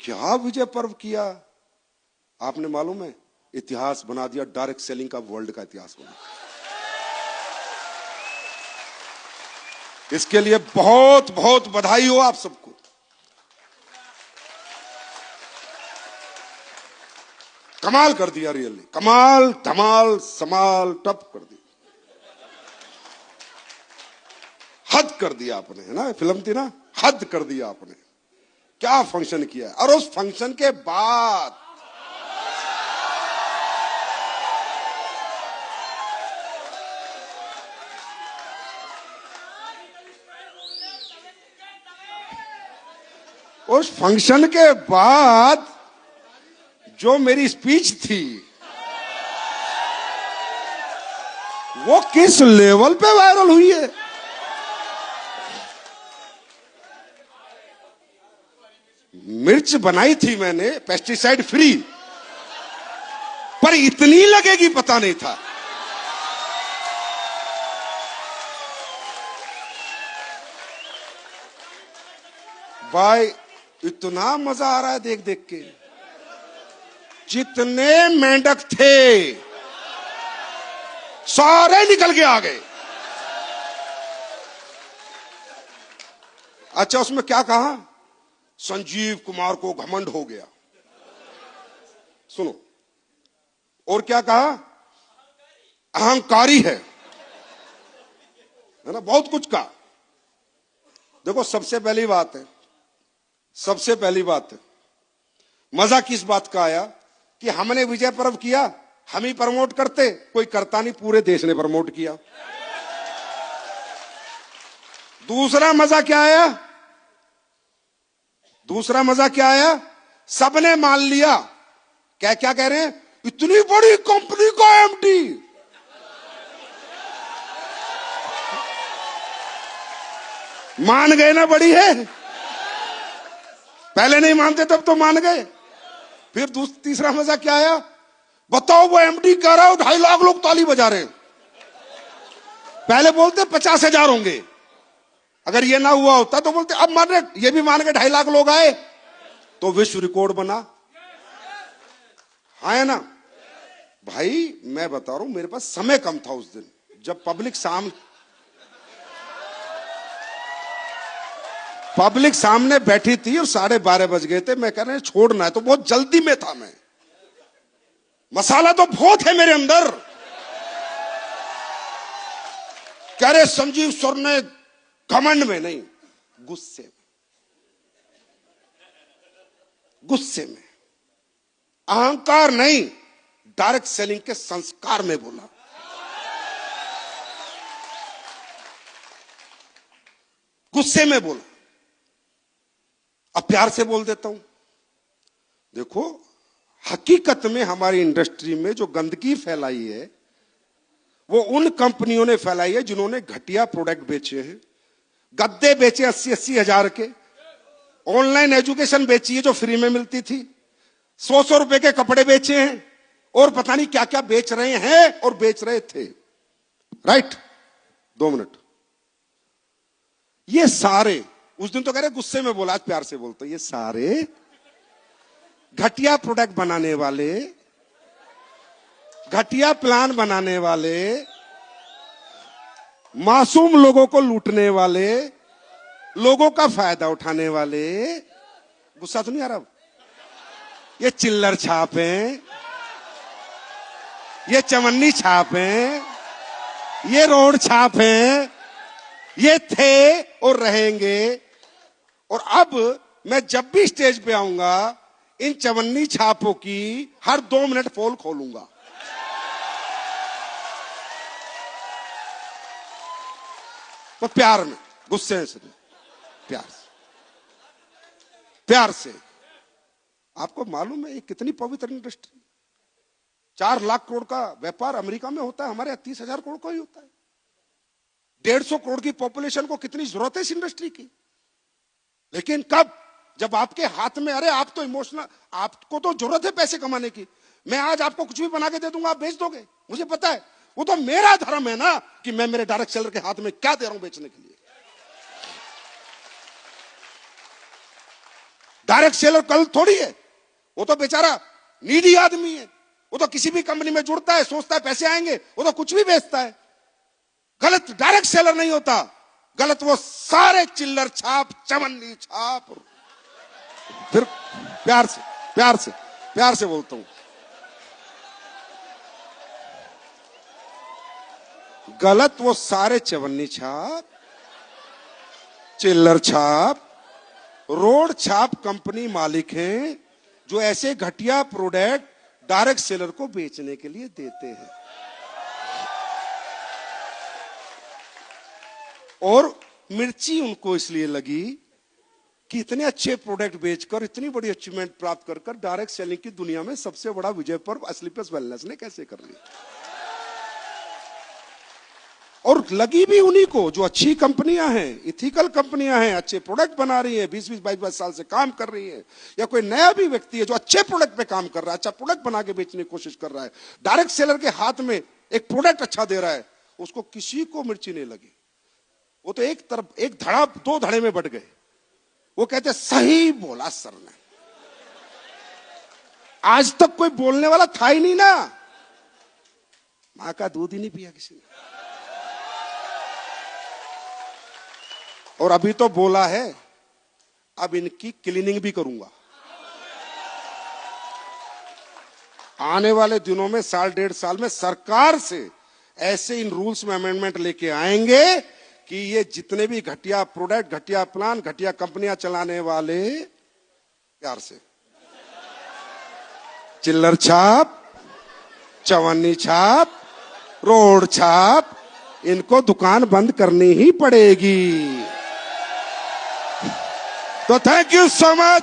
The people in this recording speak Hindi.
क्या विजय पर्व किया आपने, मालूम है? इतिहास बना दिया, डायरेक्ट सेलिंग का वर्ल्ड का इतिहास बना। इसके लिए बहुत बहुत बधाई हो आप सबको। कमाल कर दिया, रियली कमाल, धमाल समाल टप कर दिया, हद कर दिया आपने, है ना? फिल्म थी ना, हद कर दिया आपने। क्या फंक्शन किया है। और उस फंक्शन के बाद जो मेरी स्पीच थी वो किस लेवल पे वायरल हुई है। मिर्च बनाई थी मैंने पेस्टिसाइड फ्री, पर इतनी लगेगी पता नहीं था। भाई इतना मजा आ रहा है देख देख के। जितने मेंढक थे सारे निकल के आ गए। अच्छा, उसमें क्या कहा? संजीव कुमार को घमंड हो गया। सुनो, और क्या कहा? अहंकारी है ना? बहुत कुछ कहा। देखो, सबसे पहली बात है, मजा किस बात का आया कि हमने विजय पर्व किया, हम ही प्रमोट करते, कोई करता नहीं, पूरे देश ने प्रमोट किया। दूसरा मजा क्या आया? सबने मान लिया। क्या कह रहे हैं? इतनी बड़ी कंपनी का एमडी, मान गए ना, बड़ी है। पहले नहीं मानते, तब तो मान गए। फिर तीसरा मजा क्या आया? बताओ, वो एमडी कह रहा है 2.5 लाख लोग ताली बजा रहे हैं। पहले बोलते 50,000 होंगे, अगर ये ना हुआ होता तो बोलते अब मान रहे, ये भी मान के 2.5 लाख लोग आए तो विश्व रिकॉर्ड बना। हाँ है ना भाई? मैं बता रहा हूं, मेरे पास समय कम था उस दिन, जब पब्लिक सामने बैठी थी और 12:30 बज गए थे। मैं कह रहे छोड़ना है, तो बहुत जल्दी में था मैं। मसाला तो बहुत है मेरे अंदर। कह रहे संजीव सर ने घमंड में नहीं, गुस्से में, अहंकार नहीं, डायरेक्ट सेलिंग के संस्कार में बोला। गुस्से में बोला। अब प्यार से बोल देता हूं। देखो, हकीकत में हमारी इंडस्ट्री में जो गंदगी फैलाई है वो उन कंपनियों ने फैलाई है जिन्होंने घटिया प्रोडक्ट बेचे हैं। गद्दे बेचे 80-80 हजार के, ऑनलाइन एजुकेशन बेची है जो फ्री में मिलती थी, 100 रुपए के कपड़े बेचे हैं, और पता नहीं क्या क्या बेच रहे हैं और बेच रहे थे। राइट? 2 मिनट। ये सारे, उस दिन तो कह रहे गुस्से में बोला, आज प्यार से बोलते, ये सारे घटिया प्रोडक्ट बनाने वाले, घटिया प्लान बनाने वाले, मासूम लोगों को लूटने वाले, लोगों का फायदा उठाने वाले, गुस्सा तो नहीं आ रहा? ये चिल्लर छाप हैं, ये चवन्नी छाप हैं, ये रोड छाप हैं, ये थे और रहेंगे। और अब मैं जब भी स्टेज पे आऊंगा, इन चवन्नी छापों की हर 2 मिनट पोल खोलूंगा। तो प्यार में, गुस्से से, प्यार से। आपको मालूम है ये कितनी पवित्र इंडस्ट्री? 4 लाख करोड़ का व्यापार अमेरिका में होता है, हमारे 30,000 करोड़ का ही होता है। 150 करोड़ की पॉपुलेशन को कितनी जरूरत है इस इंडस्ट्री की। लेकिन कब? जब आपके हाथ में, अरे आप तो इमोशनल, आपको तो जरूरत है पैसे कमाने की। मैं आज आपको कुछ भी बना के दे दूंगा, आप बेच दोगे, मुझे पता है। वो तो मेरा धर्म है ना कि मैं मेरे डायरेक्ट सेलर के हाथ में क्या दे रहा हूं बेचने के लिए। डायरेक्ट सेलर कल थोड़ी है, वो तो बेचारा नीडी आदमी है, वो तो किसी भी कंपनी में जुड़ता है, सोचता है पैसे आएंगे, वो तो कुछ भी बेचता है। गलत डायरेक्ट सेलर नहीं होता, गलत वो सारे चिल्लर छाप, चवन्नी छाप। फिर प्यार से बोलता हूं, गलत वो सारे चवन्नी छाप, चिल्लर छाप, रोड छाप कंपनी मालिक हैं जो ऐसे घटिया प्रोडक्ट डायरेक्ट सेलर को बेचने के लिए देते हैं। और मिर्ची उनको इसलिए लगी कि इतने अच्छे प्रोडक्ट बेचकर इतनी बड़ी अचीवमेंट प्राप्त कर डायरेक्ट सेलिंग की दुनिया में सबसे बड़ा विजय पर्व स्लीपर्स वेलनेस ने कैसे कर लिया। और लगी भी उन्हीं को जो अच्छी कंपनियां हैं, इथिकल कंपनियां हैं, अच्छे प्रोडक्ट बना रही हैं, 20-20, 22-22 साल से काम कर रही है, या कोई नया भी व्यक्ति है जो अच्छे प्रोडक्ट पे काम कर रहा है, अच्छा प्रोडक्ट बना के बेचने की कोशिश कर रहा है, डायरेक्ट सेलर के हाथ में एक प्रोडक्ट अच्छा दे रहा है, उसको किसी को मिर्ची नहीं लगी। वो तो एक तरफ एक धड़ा 2 धड़े में बट गए। वो कहते सही बोला सर ने, आज तक कोई बोलने वाला था ही नहीं ना, मां का दूध ही नहीं पिया किसी ने। और अभी तो बोला है, अब इनकी क्लीनिंग भी करूंगा। आने वाले दिनों में 1.5 साल में सरकार से ऐसे इन रूल्स में अमेंडमेंट लेके आएंगे कि ये जितने भी घटिया प्रोडक्ट, घटिया प्लान, घटिया कंपनियां चलाने वाले, प्यार से, चिल्लर छाप, चवन्नी छाप, रोड छाप, इनको दुकान बंद करनी ही पड़ेगी। तो थैंक यू सो मच।